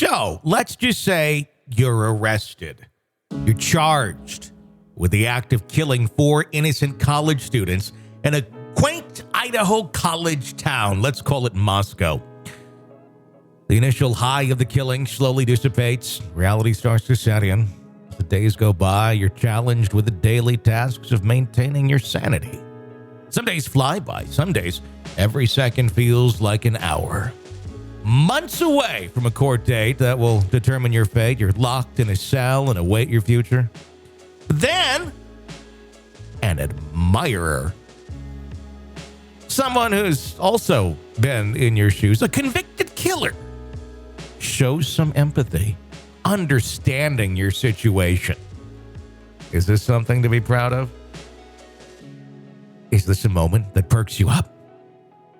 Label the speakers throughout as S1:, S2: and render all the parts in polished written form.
S1: So let's just say you're arrested. You're charged with the act of killing 4 innocent college students in a quaint Idaho College town. Let's call it Moscow. The initial high of the killing slowly dissipates. Reality starts to set in. As the days go by, you're challenged with the daily tasks of maintaining your sanity. Some days fly by. Some days, every second feels like an hour. Months away from a court date that will determine your fate, you're locked in a cell and await your future. Then, an admirer. Someone who's also been in your shoes, a convicted killer, shows some empathy, understanding your situation. Is this something to be proud of? Is this a moment that perks you up?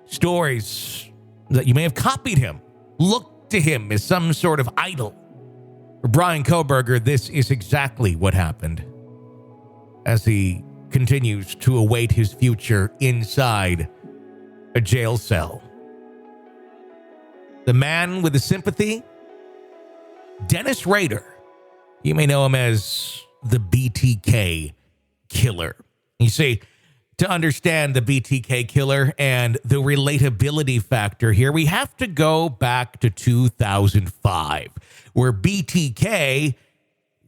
S1: Stories that you may have copied him, looked to him as some sort of idol. For Bryan Kohberger, this is exactly what happened as he continues to await his future inside a jail cell. The man with the sympathy, Dennis Rader. You may know him as the BTK Killer. You see, to understand the BTK Killer and the relatability factor here, we have to go back to 2005, where BTK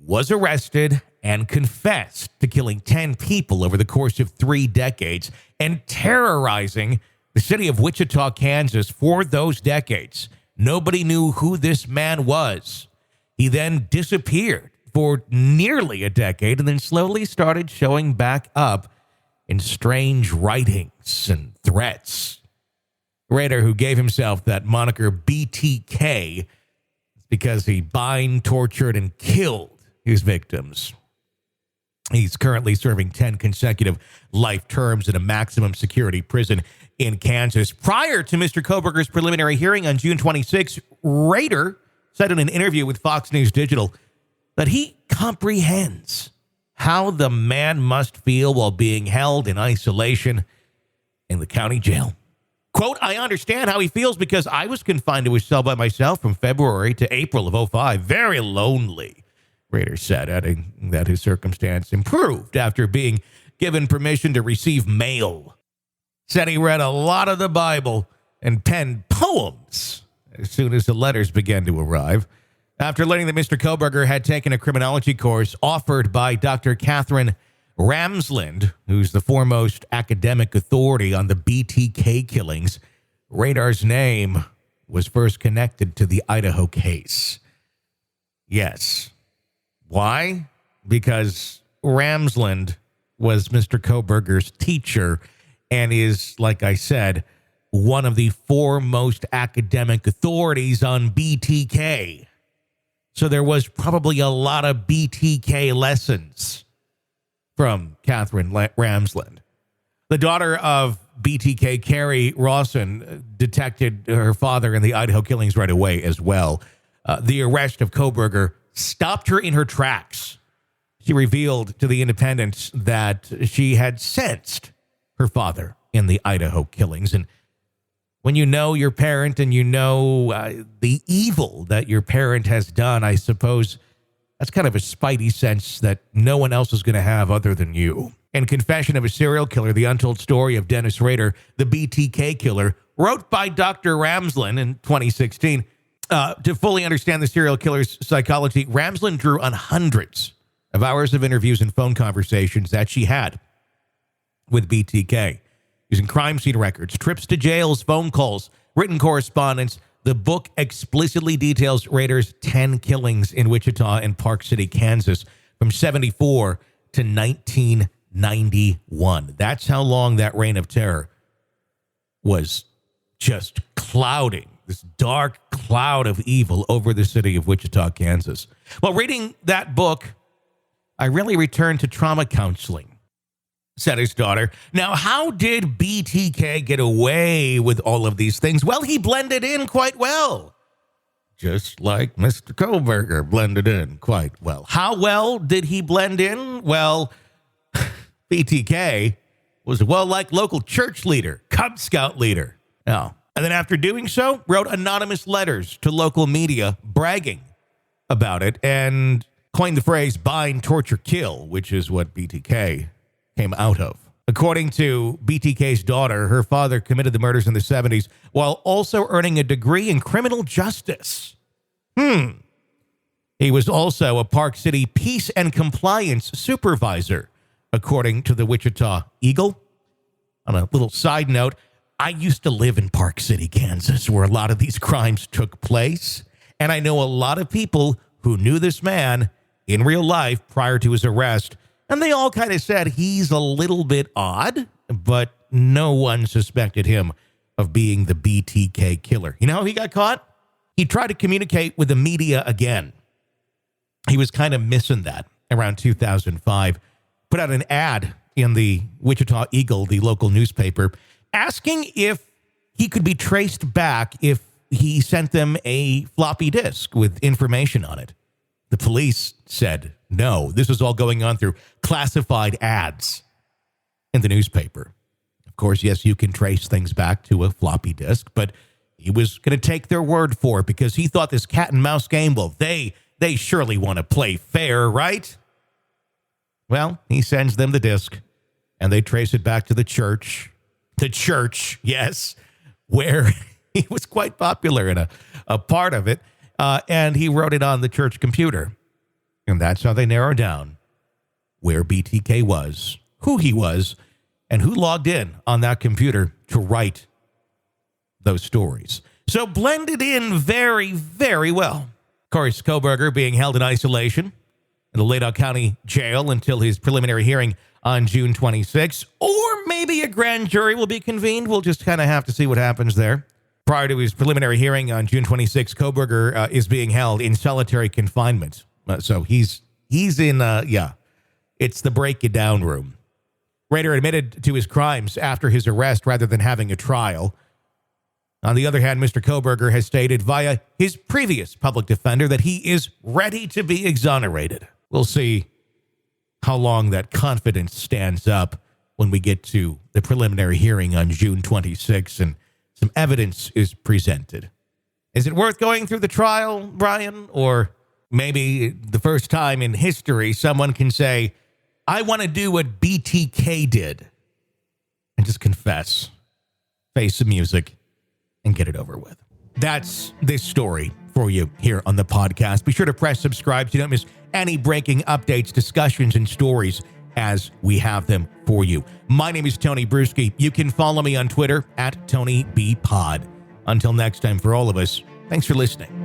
S1: was arrested and confessed to killing 10 people over the course of 3 decades and terrorizing the city of Wichita, Kansas for those decades. Nobody knew who this man was. He then disappeared for nearly a decade and then slowly started showing back up in strange writings and threats. Rader, who gave himself that moniker BTK because he bind, tortured, and killed his victims. He's currently serving 10 consecutive life terms in a maximum security prison in Kansas. Prior to Mr. Kohberger's preliminary hearing on June 26, Rader said in an interview with Fox News Digital that he comprehends how the man must feel while being held in isolation in the county jail. Quote, "I understand how he feels because I was confined to a cell by myself from February to April of 2005. Very lonely," Rader said, adding that his circumstance improved after being given permission to receive mail. Said he read a lot of the Bible and penned poems as soon as the letters began to arrive. After learning that Mr. Kohberger had taken a criminology course offered by Dr. Catherine Ramsland, who's the foremost academic authority on the BTK killings, Radar's name was first connected to the Idaho case. Yes. Why? Because Ramsland was Mr. Kohberger's teacher and is, like I said, one of the foremost academic authorities on BTK. So there was probably a lot of BTK lessons from Catherine Ramsland. The daughter of BTK, Carrie Rawson, detected her father in the Idaho killings right away as well. The arrest of Kohberger stopped her in her tracks. She revealed to The Independent that she had sensed her father in the Idaho killings. And when you know your parent and you know the evil that your parent has done, I suppose that's kind of a spidey sense that no one else is going to have other than you. In Confession of a Serial Killer, The Untold Story of Dennis Rader, the BTK Killer, wrote by Dr. Ramsland in 2016. To fully understand the serial killer's psychology, Ramsland drew on hundreds of hours of interviews and phone conversations that she had with BTK, using crime scene records, trips to jails, phone calls, written correspondence. The book explicitly details Rader's 10 killings in Wichita and Park City, Kansas, from 1974 to 1991. That's how long that reign of terror was just clouding, this dark cloud of evil over the city of Wichita, Kansas. While reading that book, I really returned to trauma counseling, said his daughter. Now, how did BTK get away with all of these things? Well, he blended in quite well, just like Mr. Kohberger blended in quite well. How well did he blend in? Well, BTK was a well-liked local church leader, Cub Scout leader. Now, And then after doing so, wrote anonymous letters to local media bragging about it and coined the phrase bind, torture, kill, which is what BTK came out of. According to BTK's daughter, her father committed the murders in the 70s while also earning a degree in criminal justice. He was also a Park City peace and compliance supervisor, according to the Wichita Eagle. On a little side note, I used to live in Park City, Kansas, where a lot of these crimes took place. And I know a lot of people who knew this man in real life prior to his arrest. And they all kind of said he's a little bit odd, but no one suspected him of being the BTK killer. You know how he got caught? He tried to communicate with the media again. He was kind of missing that around 2005. Put out an ad in the Wichita Eagle, the local newspaper, asking if he could be traced back if he sent them a floppy disk with information on it. The police said no. This was all going on through classified ads in the newspaper. Of course, yes, you can trace things back to a floppy disk, but he was going to take their word for it because he thought this cat and mouse game, well, they surely want to play fair, right? Well, he sends them the disc, and they trace it back to the church. The church, yes, where he was quite popular in a part of it, and he wrote it on the church computer. And that's how they narrowed down where BTK was, who he was, and who logged in on that computer to write those stories. So blended in very, very well. Of course, Kohberger being held in isolation in the Ladau County Jail until his preliminary hearing on June 26, or maybe a grand jury will be convened. We'll just kind of have to see what happens there. Prior to his preliminary hearing on June 26, Kohberger is being held in solitary confinement. So he's in, it's the break it down room. Rader admitted to his crimes after his arrest rather than having a trial. On the other hand, Mr. Kohberger has stated via his previous public defender that he is ready to be exonerated. We'll see how long that confidence stands up when we get to the preliminary hearing on June 26 and some evidence is presented. Is it worth going through the trial, Bryan? Or maybe the first time in history someone can say, I want to do what BTK did and just confess, face some music, and get it over with. That's this story for you here on the podcast. Be sure to press subscribe so you don't miss any breaking updates, discussions, and stories as we have them for you. My name is Tony Bruschi. You can follow me on Twitter at TonyBPod. Until next time, for all of us, thanks for listening.